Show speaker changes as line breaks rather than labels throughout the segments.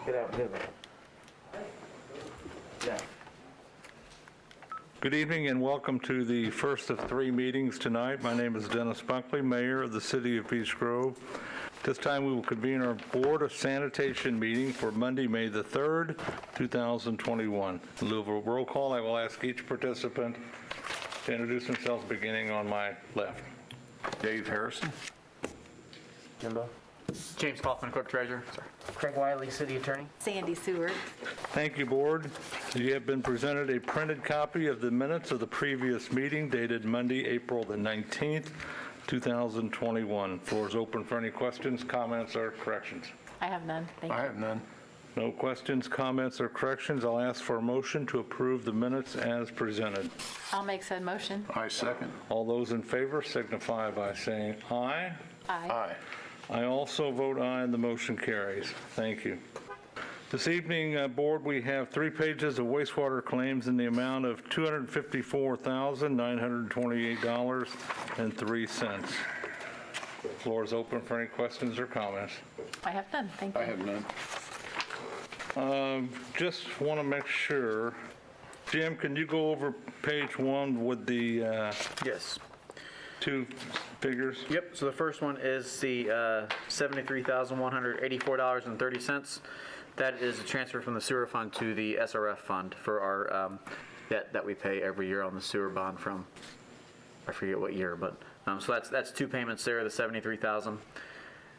Get out, get out. Yeah.
Good evening and welcome to the first of 3 meetings tonight. My name is Dennis Buckley, Mayor of the City of Beech Grove. This time we will convene our Board of Sanitation meeting for Monday, May the 3rd, 2021. In lieu of a roll call, I will ask each participant to introduce themselves beginning on my left.
Dave Harrison.
Jimbo.
James Kaufman, Clerk Treasurer.
Craig Wiley, City Attorney.
Sandy Seward.
Thank you, Board. You have been presented a printed copy of the minutes of the previous meeting dated Monday, April the 19th, 2021. Floor is open for any questions, comments, or corrections.
I have none. Thank you.
I have none.
No questions, comments, or corrections. I'll ask for a motion to approve the minutes as presented.
I'll make said motion.
I second.
All those in favor signify by saying aye.
Aye.
Aye.
I also vote aye and the motion carries. Thank you. This evening, Board, we have 3 pages of wastewater claims in the amount of $254,928.03. Floor is open for any questions or comments.
I have none. Thank you.
I have none.
Just want to make sure, Jim, can you go over page 1 with the
Yes.
2 figures?
Yep, so the first one is the $73,184.30. That is a transfer from the sewer fund to the SRF fund for our debt that we pay every year on the sewer bond from, I forget what year, but, so that's 2 payments there, the $73,000.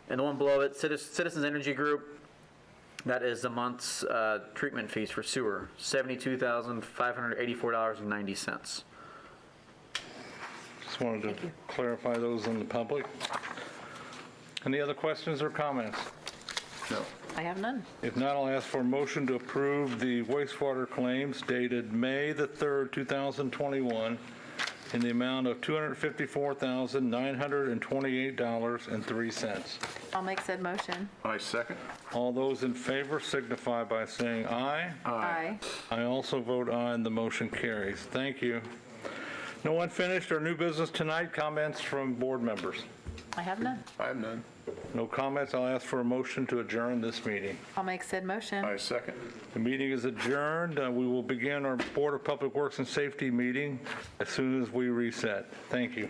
And the one below it, Citizens Energy Group, that is the month's treatment fees for sewer, $72,584.90.
Just wanted to clarify those in the public. Any other questions or comments?
No.
I have none.
If not, I'll ask for a motion to approve the wastewater claims dated May the 3rd, 2021 in the amount of $254,928.03.
I'll make said motion.
I second.
All those in favor signify by saying aye.
Aye.
I also vote aye and the motion carries. Thank you. No unfinished or new business tonight. Comments from board members?
I have none.
I have none.
No comments. I'll ask for a motion to adjourn this meeting.
I'll make said motion.
I second.
The meeting is adjourned. We will begin our Board of Public Works and Safety meeting as soon as we reset. Thank you.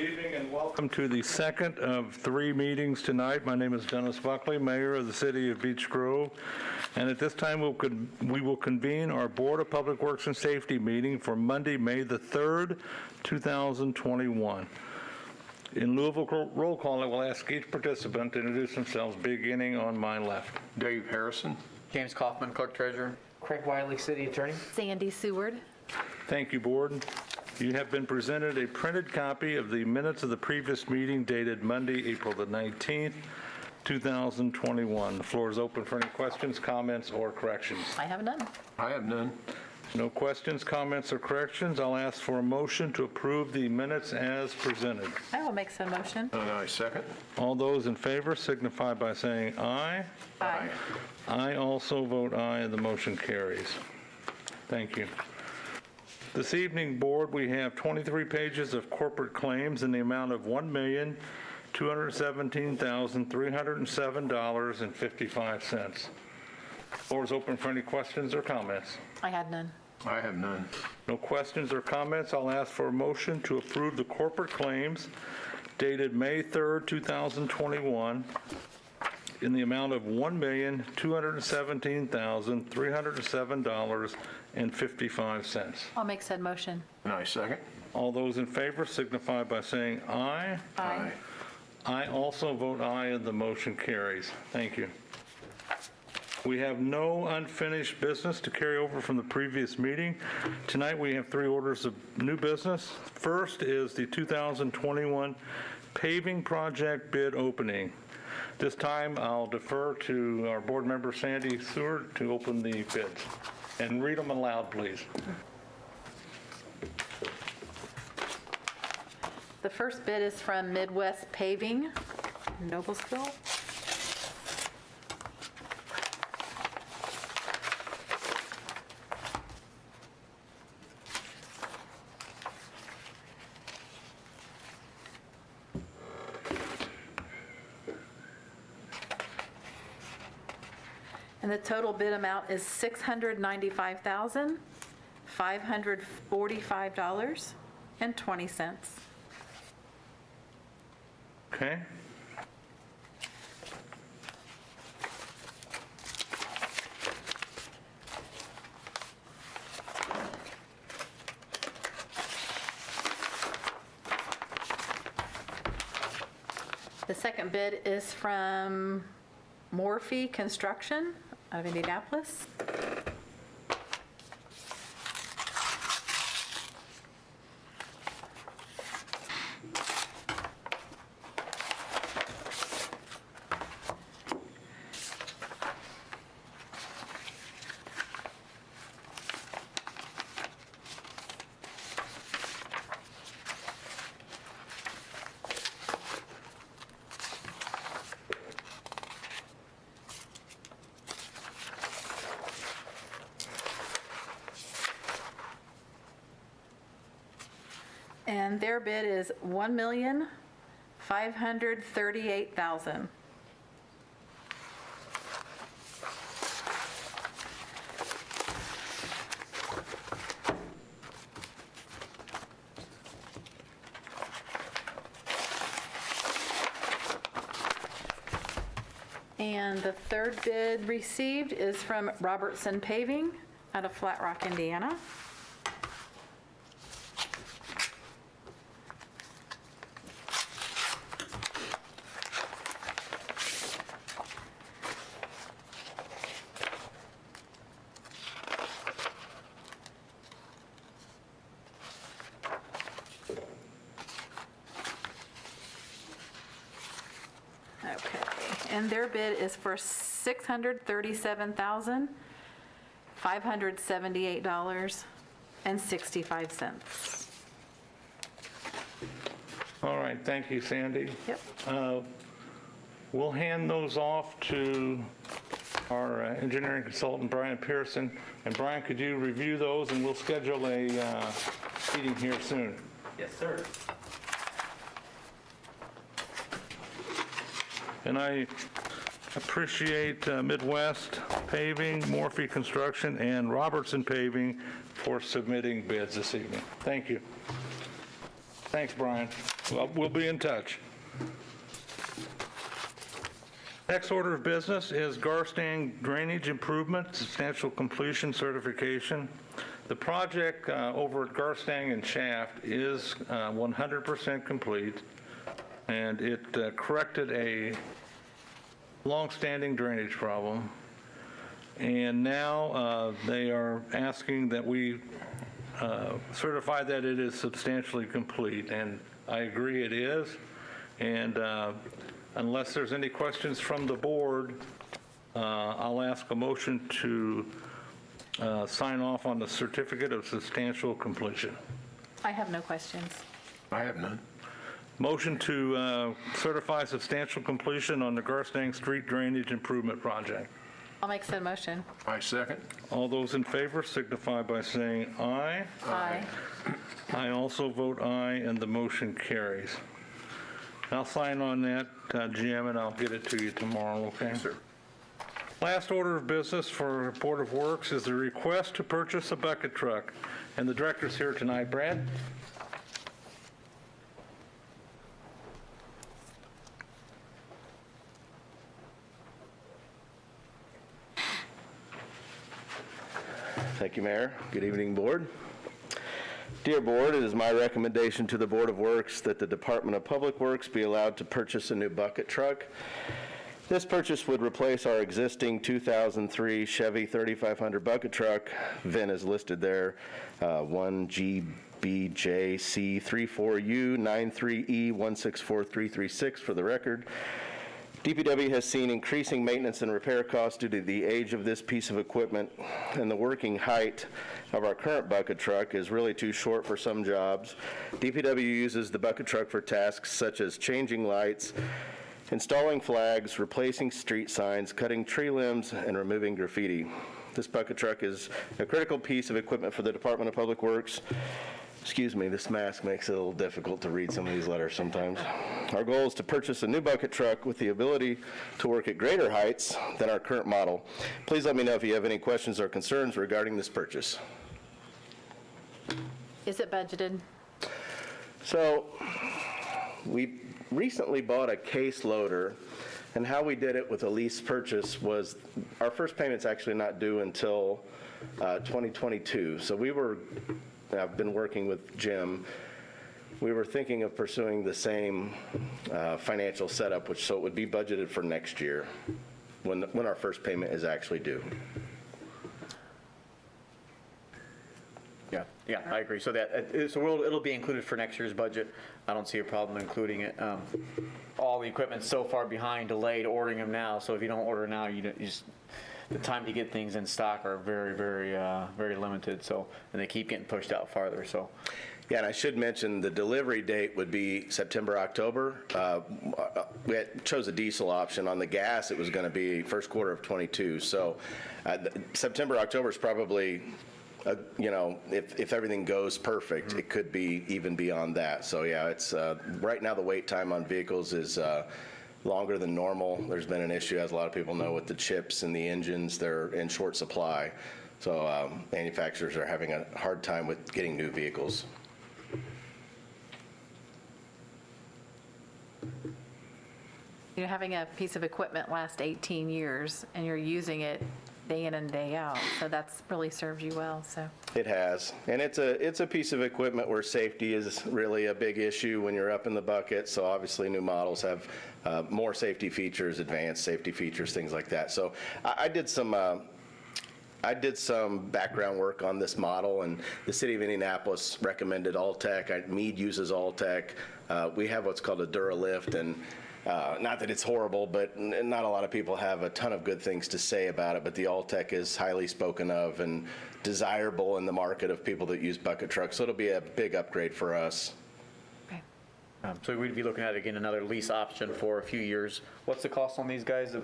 evening and welcome to the second of 3 meetings tonight. My name is Dennis Buckley, Mayor of the City of Beech Grove, and at this time we will convene our Board of Public Works and Safety meeting for Monday, May the 3rd, 2021. In lieu of a roll call, I will ask each participant to introduce themselves, beginning on my left.
Dave Harrison.
James Kaufman, Clerk Treasurer.
Craig Wiley, City Attorney.
Sandy Seward.
Thank you, Board. You have been presented a printed copy of the minutes of the previous meeting dated Monday, April the 19th, 2021. The floor is open for any questions, comments, or corrections.
I have none.
I have none.
No questions, comments, or corrections. I'll ask for a motion to approve the minutes as presented.
I will make said motion.
And I second.
All those in favor signify by saying aye.
Aye.
I also vote aye, and the motion carries. Thank you. This evening, Board, we have 23 pages of corporate claims in the amount of $1,217,307.55. Floor is open for any questions or comments.
I had none.
I have none.
No questions or comments. I'll ask for a motion to approve the corporate claims dated May 3rd, 2021 in the amount of $1,217,307.55.
I'll make said motion.
And I second.
All those in favor signify by saying aye.
Aye.
I also vote aye, and the motion carries. Thank you. We have no unfinished business to carry over from the previous meeting. Tonight, we have 3 orders of new business. First is the 2021 paving project bid opening. This time, I'll defer to our board member, Sandy Seward, to open the bids. And read them aloud, please.
The first bid is from Midwest Paving, Noblesville. And the total bid amount is $695,545.20.
Okay?
The second bid is from Morphy Construction out of Indianapolis. And their bid is $1,538,000. And the third bid received is from Robertson Paving out of Flat Rock, Indiana. Okay, and their bid is for $637,578.65.
All right, thank you, Sandy.
Yep.
We'll hand those off to our engineering consultant, Brian Pearson. And Brian, could you review those, and we'll schedule a meeting here soon.
Yes, sir.
And I appreciate Midwest Paving, Morphy Construction, and Robertson Paving for submitting bids this evening. Thank you. Thanks, Brian. Well, we'll be in touch. Next order of business is gerstein drainage improvement, substantial completion certification. The project over at Gerstein and Shaft is 100% complete, and it corrected a long-standing drainage problem. And now they are asking that we certify that it is substantially complete, and I agree it is. And unless there's any questions from the board, I'll ask a motion to sign off on the certificate of substantial completion.
I have no questions.
I have none.
Motion to certify substantial completion on the Gerstein Street Drainage Improvement Project.
I'll make said motion.
I second.
All those in favor signify by saying aye.
Aye.
I also vote aye, and the motion carries. I'll sign on that, Jim, and I'll get it to you tomorrow, okay?
Sir.
Last order of business for Board of Works is the request to purchase a bucket truck. And the director's here tonight. Brad?
Thank you, Mayor. Good evening, Board. Dear Board, it is my recommendation to the Board of Works that the Department of Public Works be allowed to purchase a new bucket truck. This purchase would replace our existing 2003 Chevy 3500 bucket truck. VIN is listed there, 1GBJC34U93E164336 for the record. DPW has seen increasing maintenance and repair costs due to the age of this piece of equipment, and the working height of our current bucket truck is really too short for some jobs. DPW uses the bucket truck for tasks such as changing lights, installing flags, replacing street signs, cutting tree limbs, and removing graffiti. This bucket truck is a critical piece of equipment for the Department of Public Works. Excuse me, this mask makes it a little difficult to read some of these letters sometimes. Our goal is to purchase a new bucket truck with the ability to work at greater heights than our current model. Please let me know if you have any questions or concerns regarding this purchase.
Is it budgeted?
So, we recently bought a case loader, and how we did it with a lease purchase was our first payment's actually not due until 2022. So I've been working with Jim. We were thinking of pursuing the same financial setup, so it would be budgeted for next year when our first payment is actually due.
Yeah, I agree. So it'll be included for next year's budget. I don't see a problem including it. All the equipment's so far behind, delayed ordering them now. So if you don't order now, the time to get things in stock are very, very, very limited. So, and they keep getting pushed out farther. So,
yeah, and I should mention the delivery date would be September, October. We chose a diesel option. On the gas, it was going to be first quarter of 22. So September, October is probably, if everything goes perfect, it could be even beyond that. So yeah, it's right now the wait time on vehicles is longer than normal. There's been an issue, as a lot of people know, with the chips and the engines. They're in short supply. So manufacturers are having a hard time with getting new vehicles.
You're having a piece of equipment last 18 years, and you're using it day in and day out, so that's really served you well, so.
It has, and it's a piece of equipment where safety is really a big issue when you're up in the bucket, so obviously new models have more safety features, advanced safety features, things like that. So I did some background work on this model, and the city of Indianapolis recommended Alltech. Meade uses Alltech. We have what's called a DuraLift, and not that it's horrible, but not a lot of people have a ton of good things to say about it, but the Alltech is highly spoken of and desirable in the market of people that use bucket trucks, so it'll be a big upgrade for us.
Okay.
so we'd be looking at, again, another lease option for a few years. What's the cost on these guys?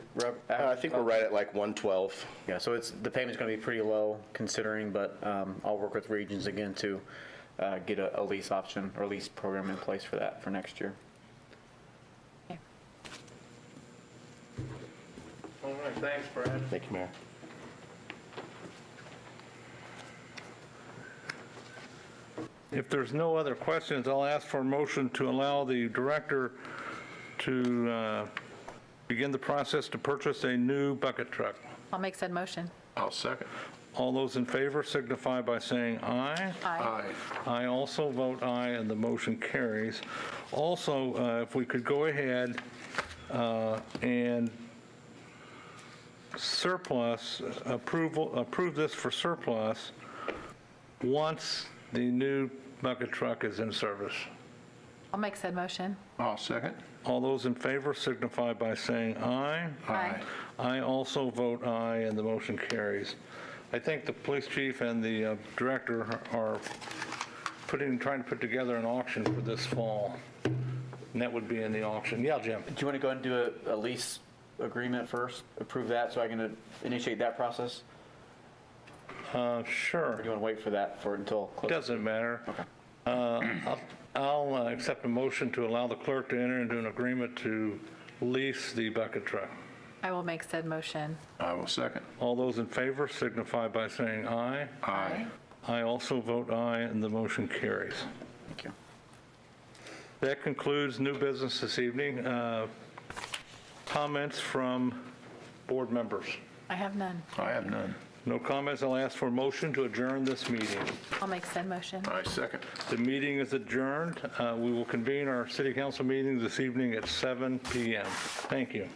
I think we're right at like 112.
Yeah, so the payment's going to be pretty low considering, but I'll work with Regions again to get a lease option or lease program in place for that for next year.
Okay.
All right, thanks, Brad.
Thank you, Mayor.
If there's no other questions, I'll ask for a motion to allow the director to begin the process to purchase a new bucket truck.
I'll make said motion.
I'll second.
All those in favor signify by saying aye.
Aye.
I also vote aye, and the motion carries. Also, if we could go ahead and approve this for surplus once the new bucket truck is in service.
I'll make said motion.
I'll second.
All those in favor signify by saying aye.
Aye.
I also vote aye, and the motion carries. I think the police chief and the director are trying to put together an auction for this fall, and that would be in the auction. Yeah, Jim?
Do you want to go ahead and do a lease agreement first? Approve that so I can initiate that process? Or do
Sure.
you want to wait for that until close?
Doesn't matter.
Okay.
I'll accept a motion to allow the clerk to enter into an agreement to lease the bucket truck.
I will make said motion.
I will second.
All those in favor signify by saying aye.
Aye.
I also vote aye, and the motion carries.
Thank you.
That concludes new business this evening. Comments from board members?
I have none.
I have none.
No comments. I'll ask for a motion to adjourn this meeting.
I'll make said motion.
I second.
The meeting is adjourned. We will convene our city council meeting this evening at 7 p.m. Thank you.